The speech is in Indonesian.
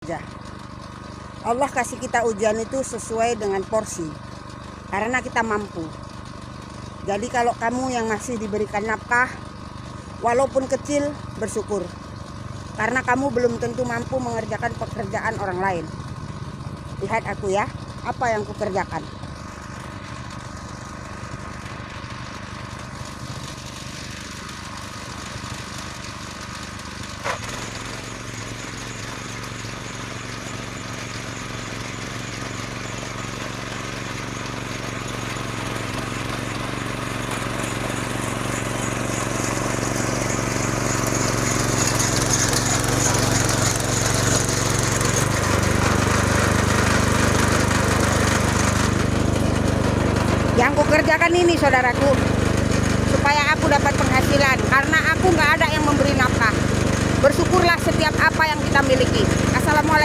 bekerja. Allah kasih kita ujian itu sesuai dengan porsi, karena kita mampu. Jadi kalau kamu yang masih diberikan nafkah, walaupun kecil, bersyukur. Karena kamu belum tentu mampu mengerjakan pekerjaan orang lain. Lihat aku ya, apa yang kukerjakan. Yang kukerjakan ini saudaraku, supaya aku dapat penghasilan, karena aku nggak ada yang memberi nafkah. Bersyukurlah setiap apa yang kita miliki. Assalamualaikum.